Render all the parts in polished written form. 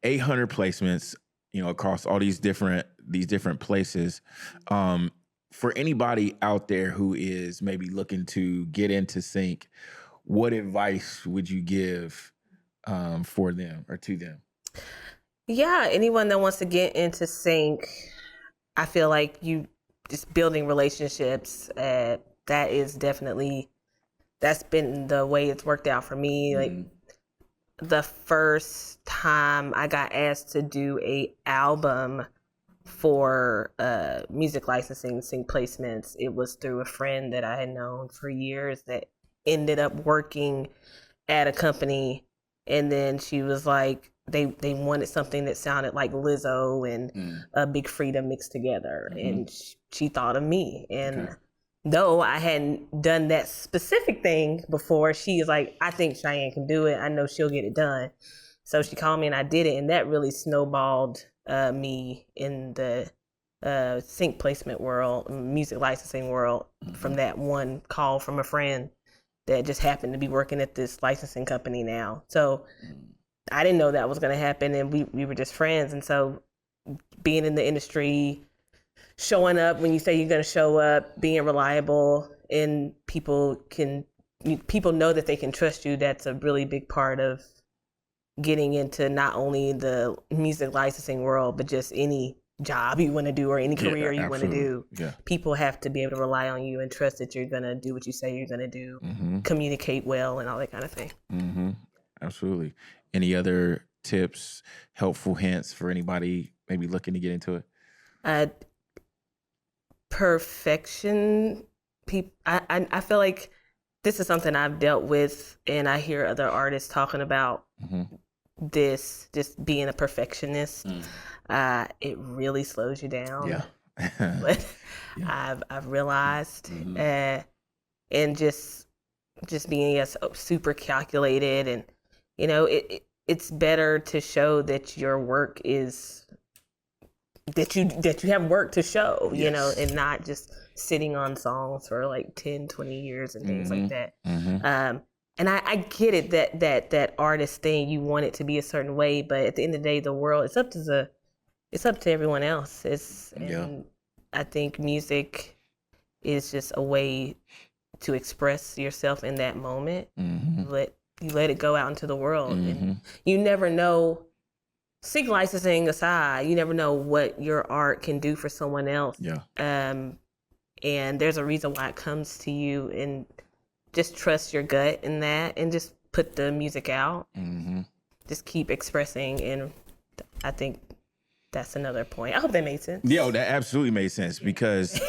800 placements, across all these different places. For anybody out there who is maybe looking to get into sync, what advice would you give for them or to them? Yeah, anyone that wants to get into sync, I feel like you just building relationships. That is definitely, that's been the way it's worked out for me. Like the first time I got asked to do a album for music licensing, sync placements, it was through a friend that I had known for years that ended up working at a company, and then she was like, they wanted something that sounded like Lizzo and Big Freedia mixed together, and she thought of me. And though I hadn't done that specific thing before, she was like, I think Cheyenne can do it. I know she'll get it done. So she called me and I did it, and that really snowballed me in the sync placement world, music licensing world, from that one call from a friend that just happened to be working at this licensing company now. So I didn't know that was going to happen, and we were just friends. And so being in the industry, showing up when you say you're going to show up, being reliable, and people know that they can trust you, that's a really big part of getting into not only the music licensing world, but just any job you want to do or any career you want to do. Yeah. People have to be able to rely on you and trust that you're going to do what you say you're going to do, communicate well, and all that kind of thing. Absolutely. Any other tips, helpful hints for anybody maybe looking to get into it? Perfection. I feel like this is something I've dealt with, and I hear other artists talking about this, just being a perfectionist. It really slows you down. Yeah. But I've realized, and just being super calculated, and it's better to show that your work is that you have work to show, and not just sitting on songs for like 10, 20 years and things like that. And I get it that artist thing, you want it to be a certain way, but at the end of the day, the world, it's up to everyone else. And I think music is just a way to express yourself in that moment. You let it go out into the world, and you never know. Sync licensing aside, you never know what your art can do for someone else. And there's a reason why it comes to you, and just trust your gut in that, and just put the music out. Just keep expressing, and I think that's another point. I hope that made sense. Yeah, that absolutely made sense, because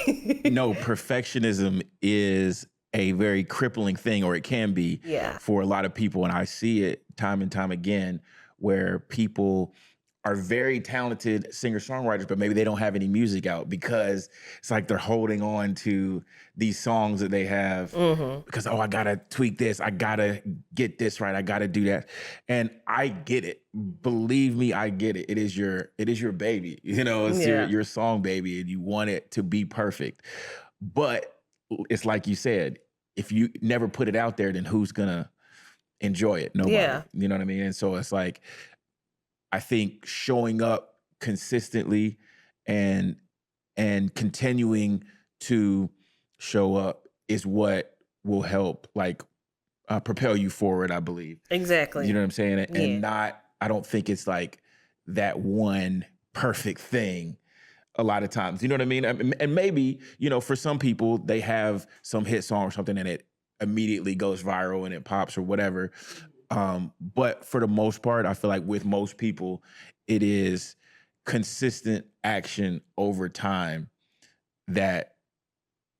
perfectionism is a very crippling thing, or it can be for a lot of people. And I see it time and time again, where people are very talented singer-songwriters, but maybe they don't have any music out, because it's like they're holding on to these songs that they have because, I gotta tweak this, I gotta get this right, I gotta do that. And I get it. Believe me, I get it. It is your baby. It's your song baby, and you want it to be perfect. But it's like you said, if you never put it out there, then who's gonna enjoy it? Nobody. You know what I mean? And so it's like, I think showing up consistently and continuing to show up is what will help, like, propel you forward, I believe. Exactly. You know what I'm saying? And I don't think it's like that one perfect thing a lot of times. You know what I mean? And maybe, for some people, they have some hit song or something and it immediately goes viral and it pops or whatever. But for the most part, I feel like with most people, it is consistent action over time that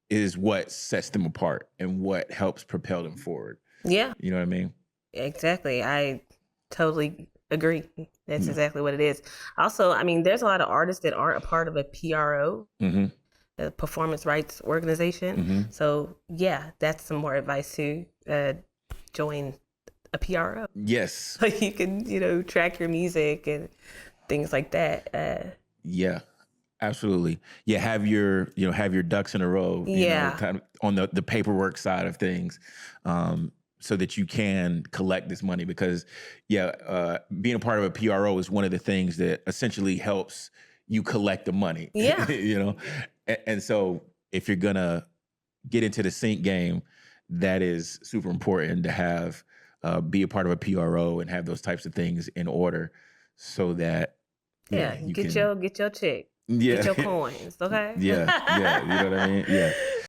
is what sets them apart and what helps propel them forward. Yeah. You know what I mean? Exactly. I totally agree. That's exactly what it is. Also, there's a lot of artists that aren't a part of a PRO, a performance rights organization. So that's some more advice too. Join a PRO. Yes. So you can, track your music and things like that. Yeah, absolutely. Yeah, have your ducks in a row. Kind of on the paperwork side of things. so that you can collect this money. Because being a part of a PRO is one of the things that essentially helps you collect the money. Yeah. You know, and so if you're gonna get into the sync game, that is super important to have, be a part of a PRO and have those types of things in order, so that you get your check. Yeah. Get your coins, okay? Yeah, you know what I mean? Yeah.